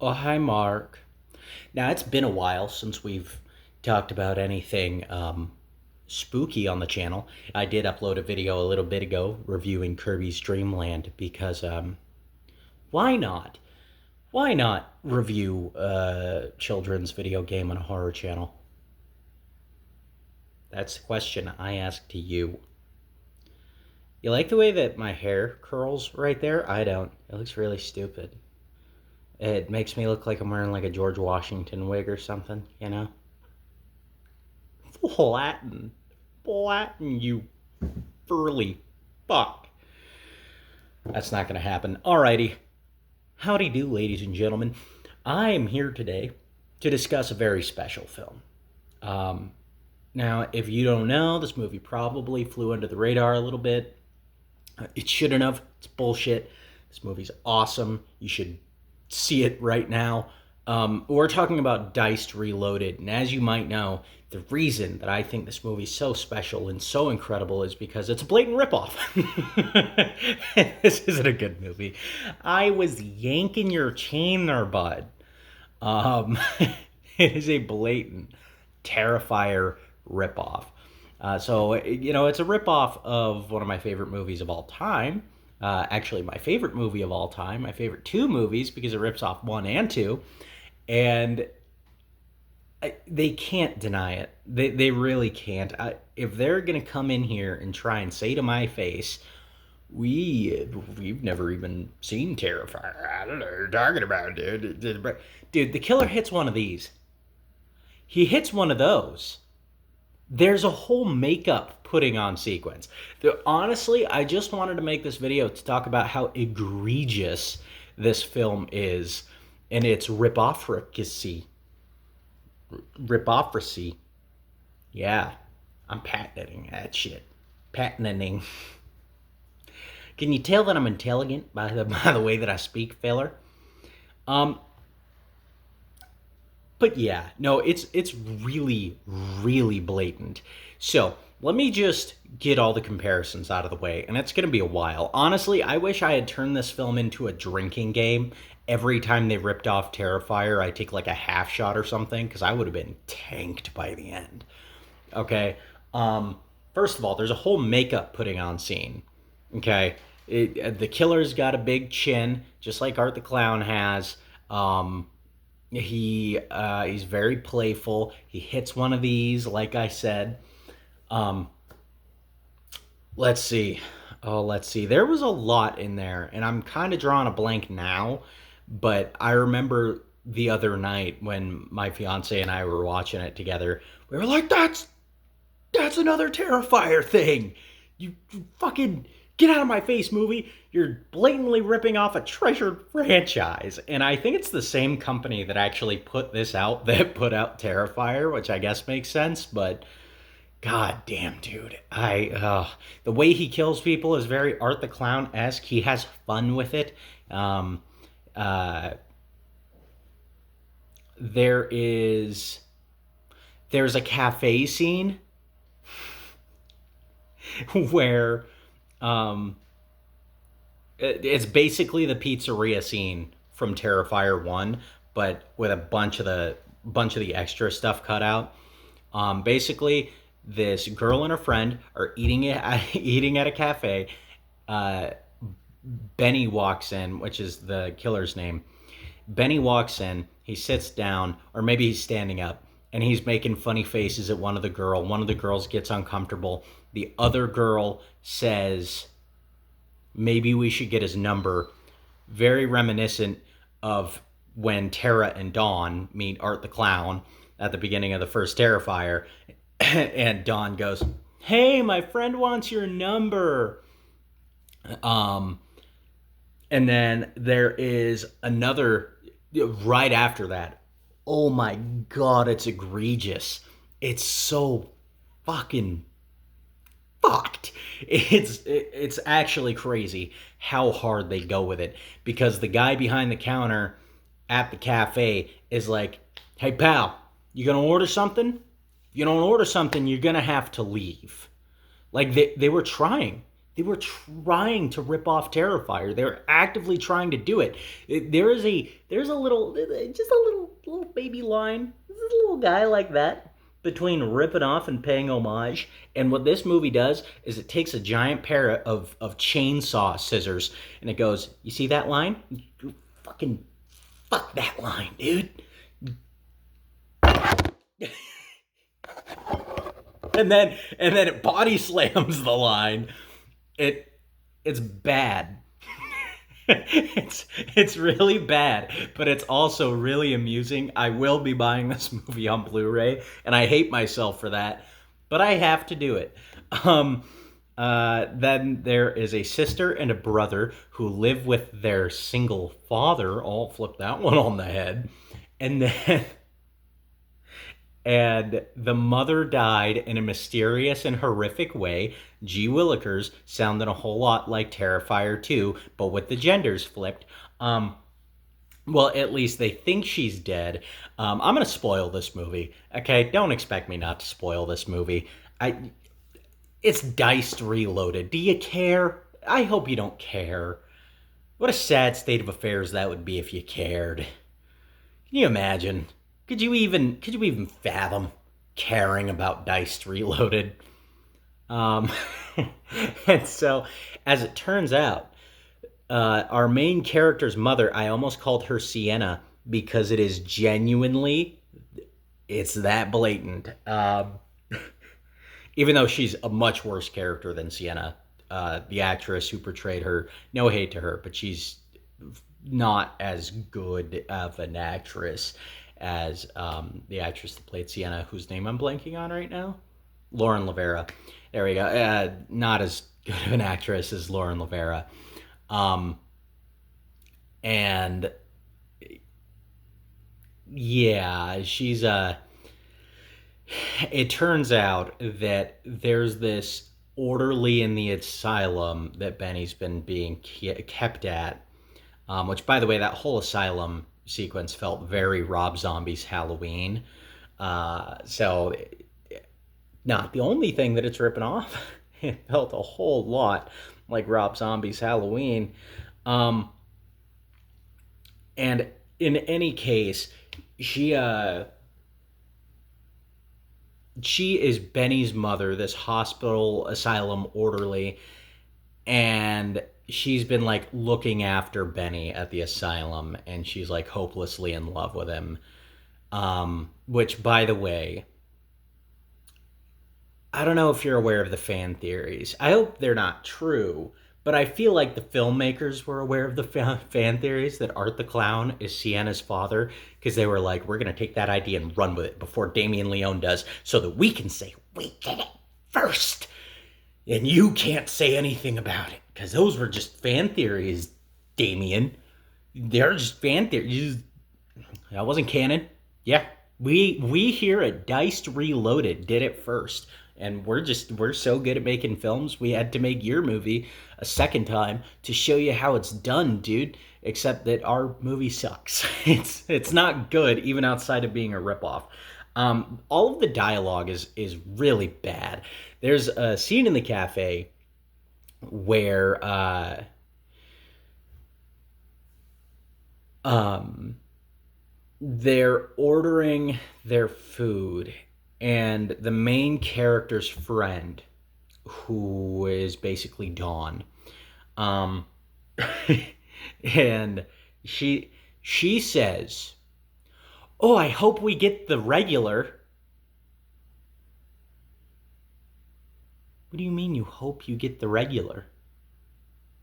Oh, hi, Mark. Now, it's been a while since we've talked about anything spooky on the channel. I did upload a video a little bit ago reviewing Kirby's Dream Land because why not? Why not review a children's video game on a horror channel? That's the question I ask to you. You like the way that my hair curls right there? I don't. It looks really stupid. It makes me look like I'm wearing like a George Washington wig or something, you know? Latin. Latin, you furly fuck. That's not going to happen. Alrighty. Howdy do, ladies and gentlemen. I am here today to discuss a very special film. Um, Now, if you don't know, this movie probably flew under the radar a little bit. It shouldn't have. It's bullshit. This movie's awesome. You should see it right now. We're talking about Diced Reloaded, and as you might know, the reason that I think this movie is so special and so incredible is because it's a blatant ripoff. This isn't a good movie. I was yanking your chain there, bud. Um, it is a blatant Terrifier ripoff. It's a ripoff of one of my favorite movies of all time. Actually, my favorite movie of all time, my favorite two movies because it rips off one and two. And they can't deny it. They really can't. If they're going to come in here and try and say to my face, we've never even seen Terrifier. I don't know what you're talking about, dude. Dude, the killer hits one of these. He hits one of those. There's a whole makeup putting on sequence. Honestly, I just wanted to make this video to talk about how egregious this film is and its ripoffracy. Ripoffracy. Yeah, I'm patenting that shit. Patenting. Can you tell that I'm intelligent by the way that I speak, feller? Um, But yeah, no, it's really really blatant. So let me just get all the comparisons out of the way, and it's gonna be a while. Honestly, I wish I had turned this film into a drinking game. Every time they ripped off Terrifier, I take like a half shot or something because I would have been tanked by the end. Okay. First of all, there's a whole makeup putting on scene. Okay. The killer's got a big chin, just like Art the Clown has. Um, he's very playful. He hits one of these, like I said. Um, let's see. Oh, let's see. There was a lot in there, and I'm kind of drawing a blank now. But I remember the other night when my fiance and I were watching it together. We were like, "That's another Terrifier thing. You fucking get out of my face, movie. You're blatantly ripping off a treasured franchise." And I think it's the same company that actually put this out that put out Terrifier, which I guess makes sense. But god damn, dude, the way he kills people is very Art the Clown esque. He has fun with it. Um, uh, there is there's a cafe scene where um, it's basically the pizzeria scene from Terrifier 1, but with a bunch of the extra stuff cut out. Basically, this girl and her friend are eating at a cafe. Uh, Benny walks in, which is the killer's name. Benny walks in, he sits down, or maybe he's standing up, and he's making funny faces at one of the girl. One of the girls gets uncomfortable. The other girl says, maybe we should get his number. Very reminiscent of when Tara and Dawn meet Art the Clown at the beginning of the first Terrifier. And Dawn goes, "Hey, my friend wants your number." Um, and then there is another right after that. Oh my god, it's egregious. It's so fucking fucked. It's actually crazy how hard they go with it because the guy behind the counter at the cafe is like, "Hey pal, you gonna order something? If you don't order something, you're gonna have to leave." Like they were trying. They were trying to rip off Terrifier. They were actively trying to do it. There's a little, just a little baby line, just a little guy like that between ripping off and paying homage. And what this movie does is it takes a giant pair of chainsaw scissors and it goes, you see that line? You fucking fuck that line, dude. And then it body slams the line. It it's bad. it's really bad, but it's also really amusing. I will be buying this movie on Blu-ray, and I hate myself for that, but I have to do it. Um, then there is a sister and a brother who live with their single father. I'll flip that one on the head, and then and the mother died in a mysterious and horrific way. G. Willikers sounded a whole lot like Terrifier 2, but with the genders flipped. Well, at least they think she's dead. I'm gonna spoil this movie. Okay, don't expect me not to spoil this movie. It's Diced Reloaded. Do you care? I hope you don't care. What a sad state of affairs that would be if you cared. Can you imagine? Could you even fathom caring about Diced Reloaded? Um, and so, as it turns out, our main character's mother, I almost called her Sienna because it is genuinely, it's that blatant. Even though she's a much worse character than Sienna, the actress who portrayed her, no hate to her, but she's not as good of an actress as the actress that played Sienna, whose name I'm blanking on right now. Lauren Lavera. There we go. Not as good of an actress as Lauren Lavera. And yeah, she's it turns out that there's this orderly in the asylum that Benny's been being kept at, which, by the way, that whole asylum sequence felt very Rob Zombie's Halloween. So, not the only thing that it's ripping off. It felt a whole lot like Rob Zombie's Halloween. Um, and in any case, she she is Benny's mother, this hospital asylum orderly, and she's been like looking after Benny at the asylum, and she's like hopelessly in love with him. Which, by the way, I don't know if you're aware of the fan theories. I hope they're not true, but I feel like the filmmakers were aware of the fan theories that Art the Clown is Sienna's father, because they were like, we're going to take that idea and run with it before Damien Leone does, so that we can say, we did it first, and you can't say anything about it, because those were just fan theories, Damien. They're just fan theories. That wasn't canon. Yeah, we here at Diced Reloaded did it first. And we're so good at making films, we had to make your movie a second time to show you how it's done, dude. Except that our movie sucks. It's not good, even outside of being a ripoff. All of the dialogue is really bad. There's a scene in the cafe where they're ordering their food, and the main character's friend, who is basically Dawn, um, and she says, "Oh, I hope we get the regular." What do you mean you hope you get the regular?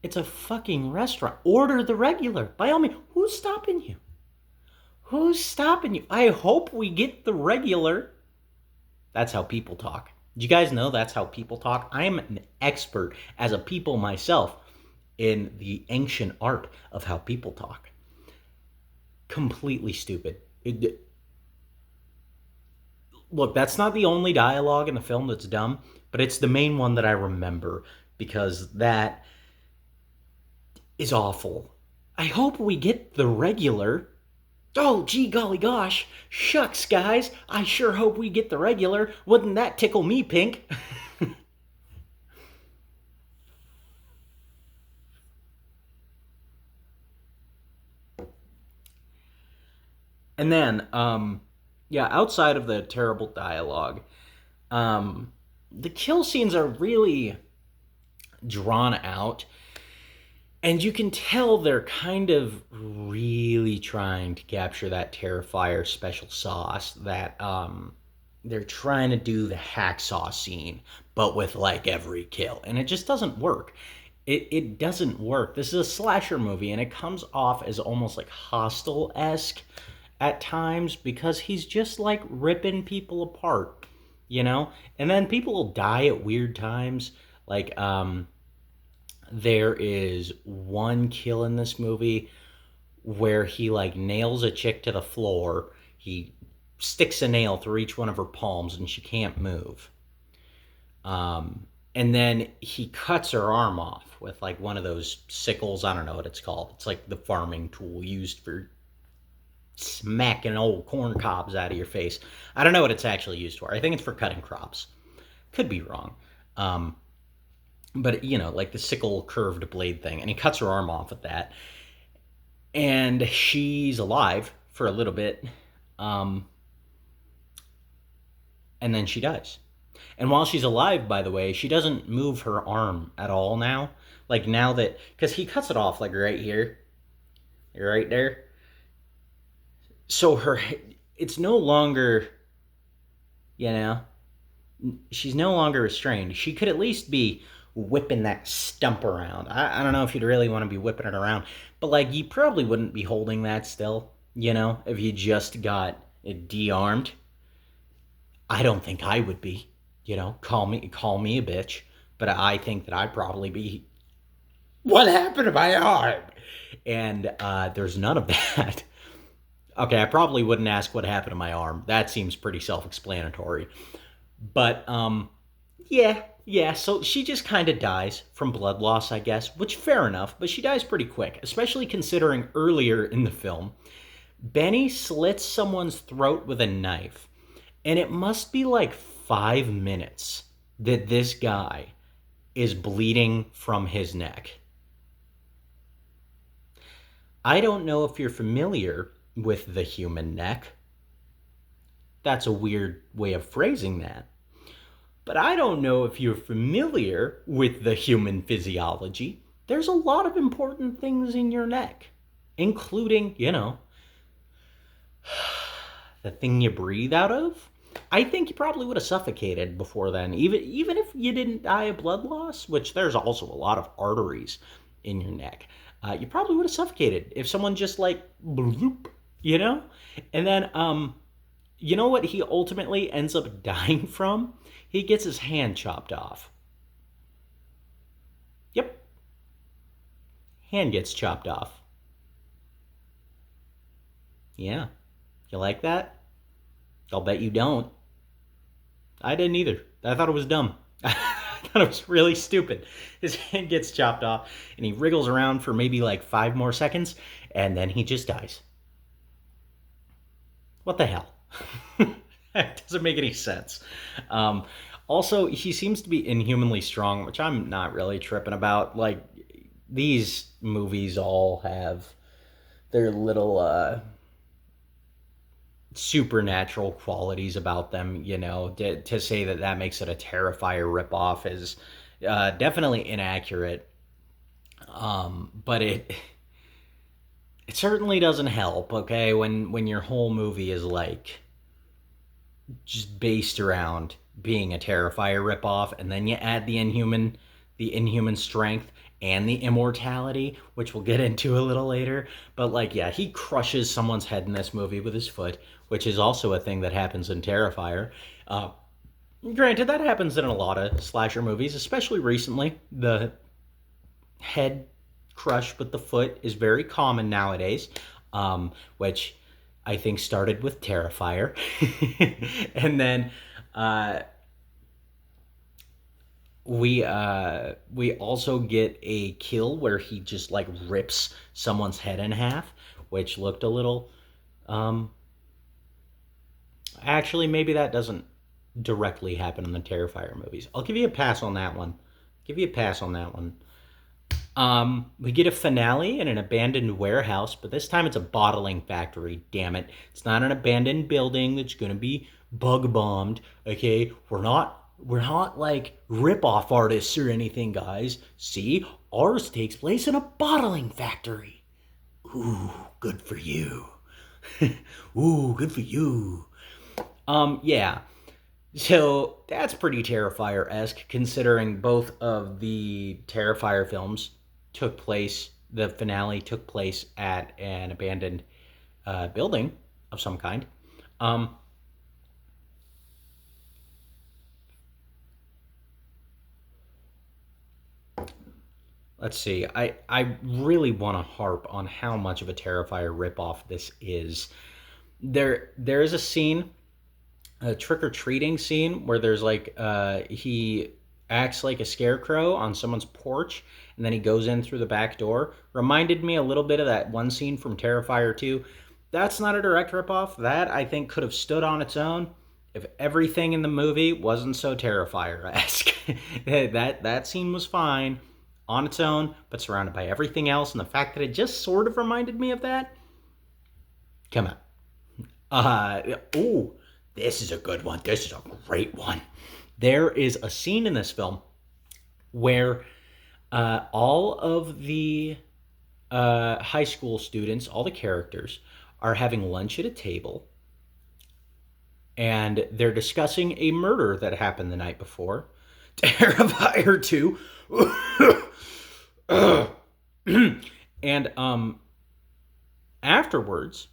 It's a fucking restaurant. Order the regular. By all means, who's stopping you? Who's stopping you? I hope we get the regular. That's how people talk. Did you guys know that's how people talk? I am an expert as a people myself in the ancient art of how people talk. Completely stupid. Look, that's not the only dialogue in the film that's dumb, but it's the main one that I remember because that is awful. I hope we get the regular. Oh, gee golly gosh. Shucks, guys. I sure hope we get the regular. Wouldn't that tickle me pink? And then, yeah, outside of the terrible dialogue, the kill scenes are really drawn out, and you can tell they're kind of really trying to capture that Terrifier special sauce. That they're trying to do the hacksaw scene, but with like every kill, and it just doesn't work. It doesn't work. This is a slasher movie, and it comes off as almost like Hostel esque at times because he's just like ripping people apart, you know. And then people will die at weird times. Like there is one kill in this movie where he like nails a chick to the floor. He sticks a nail through each one of her palms and she can't move. And then he cuts her arm off with like one of those sickles. I don't know what it's called. It's like the farming tool used for smacking old corn cobs out of your face. I don't know what it's actually used for. I think it's for cutting crops. Could be wrong. Um, but you know, like the sickle curved blade thing, and he cuts her arm off with that, and she's alive for a little bit, um, and then she dies. And while she's alive, by the way, she doesn't move her arm at all now. Like now that, because he cuts it off like right here, right there. So it's no longer, you know, she's no longer restrained. She could at least be whipping that stump around. I don't know if you'd really want to be whipping it around, but like you probably wouldn't be holding that still, you know, if you just got it de-armed. I don't think I would be, you know, call me a bitch, but I think that I'd probably be, what happened to my arm? And there's none of that. Okay, I probably wouldn't ask what happened to my arm. That seems pretty self-explanatory. But yeah, yeah. So she just kind of dies from blood loss, I guess, which fair enough. But she dies pretty quick, especially considering earlier in the film, Benny slits someone's throat with a knife, and it must be like 5 minutes that this guy is bleeding from his neck. I don't know if you're familiar with the human neck. That's a weird way of phrasing that. But I don't know if you're familiar with the human physiology. There's a lot of important things in your neck, including, you know, the thing you breathe out of. I think you probably would have suffocated before then, even if you didn't die of blood loss, which there's also a lot of arteries in your neck. You probably would have suffocated if someone just like bloop, you know. And then you know what he ultimately ends up dying from? He gets his hand chopped off. Yep, hand gets chopped off. Yeah, you like that? I'll bet you don't. I didn't either. I thought it was dumb. I thought it was really stupid. His hand gets chopped off, and he wriggles around for maybe like 5 more seconds, and then he just dies. What the hell? That doesn't make any sense. Um, Also, he seems to be inhumanly strong, which I'm not really tripping about. Like, these movies all have their little supernatural qualities about them, you know. To say that that makes it a Terrifier ripoff is definitely inaccurate. But it certainly doesn't help, okay, when your whole movie is like just based around being a Terrifier ripoff, and then you add the inhuman strength and the immortality, which we'll get into a little later. But like, yeah, he crushes someone's head in this movie with his foot, which is also a thing that happens in Terrifier. Uh, Granted, that happens in a lot of slasher movies, especially recently. The head crush with the foot is very common nowadays, which I think started with Terrifier. And then uh, we also get a kill where he just like rips someone's head in half, which looked a little. Um, Actually, maybe that doesn't directly happen in the Terrifier movies. I'll give you a pass on that one. Give you a pass on that one. We get a finale in an abandoned warehouse, but this time it's a bottling factory. Damn it! It's not an abandoned building that's gonna be bug bombed. Okay, we're not like rip-off artists or anything, guys. See, ours takes place in a bottling factory. Ooh, good for you. Ooh, good for you. Yeah. So that's pretty Terrifier esque, considering both of the Terrifier films took place, the finale took place at an abandoned building of some kind. Um, let's see. I really want to harp on how much of a Terrifier ripoff this is. There is a scene, a trick or treating scene, where there's like he acts like a scarecrow on someone's porch, and then he goes in through the back door. Reminded me a little bit of that one scene from Terrifier 2. That's not a direct ripoff. That I think could have stood on its own if everything in the movie wasn't so Terrifier esque. That scene was fine on its own, but surrounded by everything else, and the fact that it just sort of reminded me of that. Come on. Oh, this is a good one. This is a great one. There is a scene in this film where all of the high school students, all the characters, are having lunch at a table, and they're discussing a murder that happened the night before. Terrifier 2. And afterwards,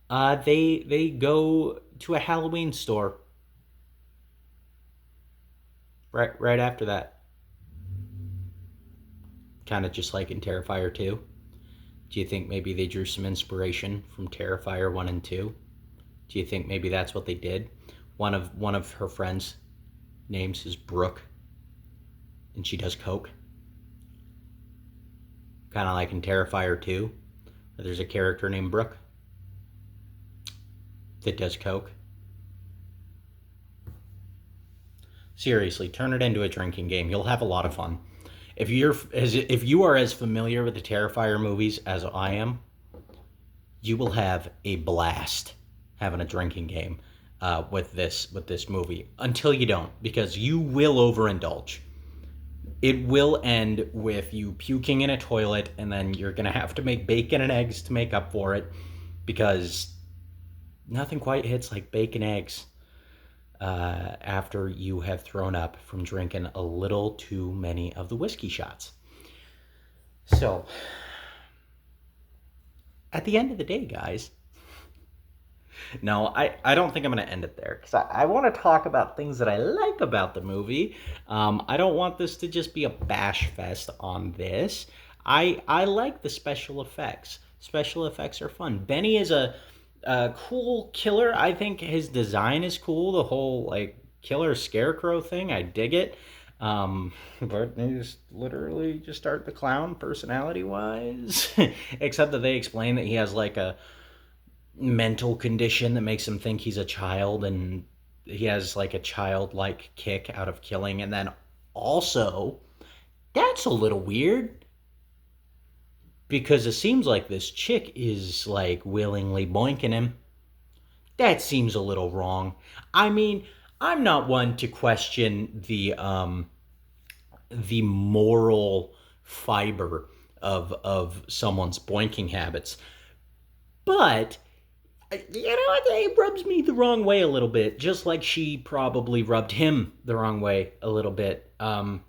they go to a Halloween store. Right after that, kind of just like in Terrifier 2. Do you think maybe they drew some inspiration from Terrifier 1 and 2? Do you think maybe that's what they did? One of her friends' names is Brooke, and she does coke. Kind of like in Terrifier 2, where there's a character named Brooke that does coke. Seriously, turn it into a drinking game. You'll have a lot of fun. If you are as familiar with the Terrifier movies as I am, you will have a blast having a drinking game with this movie. Until you don't, because you will overindulge. It will end with you puking in a toilet, and then you're gonna have to make bacon and eggs to make up for it, because nothing quite hits like bacon eggs after you have thrown up from drinking a little too many of the whiskey shots. So, at the end of the day, guys, no, I don't think I'm going to end it there, because I want to talk about things that I like about the movie. I don't want this to just be a bash fest on this. I like the special effects. Special effects are fun. Benny is a cool killer. I think his design is cool. The whole like killer scarecrow thing, I dig it. But he's literally just Art the Clown personality wise. Except that they explain that he has like a mental condition that makes him think he's a child, and he has like a childlike kick out of killing. And then also, that's a little weird, because it seems like this chick is like willingly boinking him. That seems a little wrong. I mean, I'm not one to question the moral fiber of someone's boinking habits, but you know what? It rubs me the wrong way a little bit, just like she probably rubbed him the wrong way a little bit. The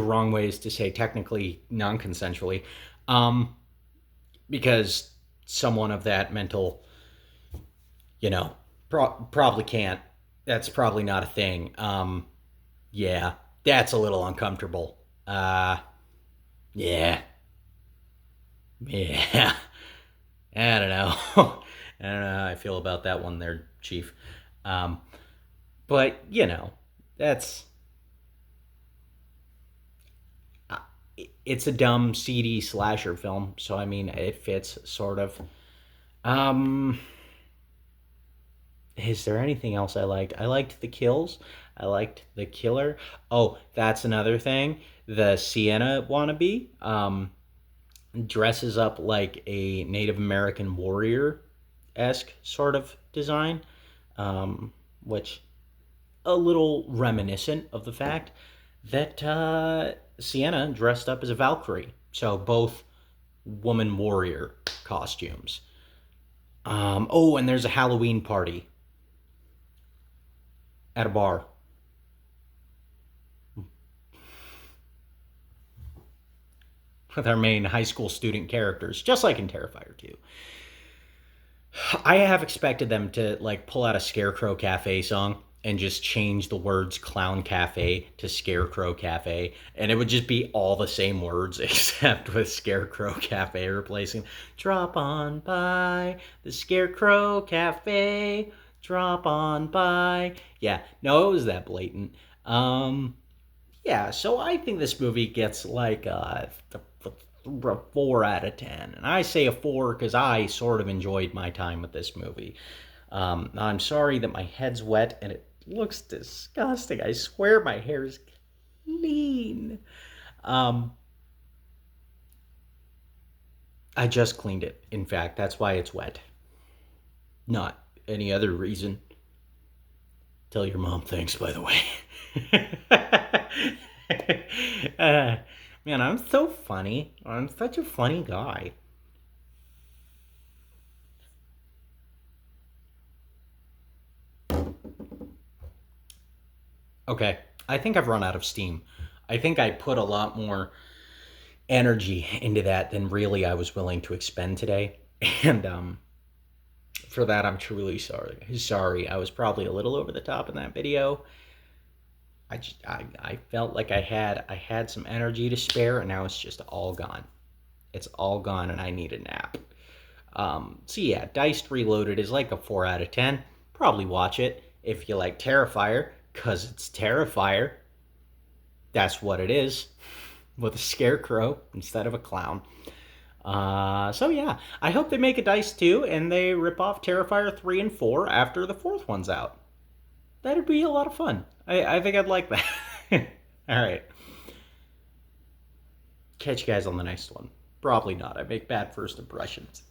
wrong way is to say technically non-consensually, um, because someone of that mental, probably can't. That's probably not a thing. Yeah, that's a little uncomfortable. Yeah, yeah. I don't know. I don't know how I feel about that one there, Chief. Um, but that's uh, it's a dumb, seedy slasher film, so I mean, it fits sort of. Um, is there anything else I liked? I liked the kills. I liked the killer. Oh, that's another thing. The Sienna wannabe dresses up like a Native American warrior esque sort of design, which a little reminiscent of the fact that Sienna dressed up as a Valkyrie. So both woman warrior costumes. Oh, and there's a Halloween party at a bar with our main high school student characters, just like in Terrifier 2. I have expected them to like pull out a Scarecrow Cafe song and just change the words Clown Cafe to Scarecrow Cafe, and it would just be all the same words except with Scarecrow Cafe replacing drop on by the Scarecrow Cafe, drop on by. Yeah, no, it was that blatant. Yeah, so I think this movie gets like a 4 out of 10. And I say a 4 because I sort of enjoyed my time with this movie. I'm sorry that my head's wet and it looks disgusting. I swear my hair is clean. Um, I just cleaned it. In fact, that's why it's wet. Not any other reason. Tell your mom thanks, by the way. uh, man, I'm so funny. I'm such a funny guy. Okay, I think I've run out of steam. I think I put a lot more energy into that than really I was willing to expend today. And for that, I'm truly sorry. Sorry, I was probably a little over the top in that video. I felt like I had some energy to spare, and now it's just all gone. It's all gone, and I need a nap. So yeah, Diced Reloaded is like a 4 out of 10. Probably watch it if you like Terrifier, cause it's Terrifier. That's what it is, with a scarecrow instead of a clown. So yeah, I hope they make a Dice 2 and they rip off Terrifier 3 and 4 after the fourth one's out. That'd be a lot of fun. I think I'd like that. All right. Catch you guys on the next one. Probably not. I make bad first impressions.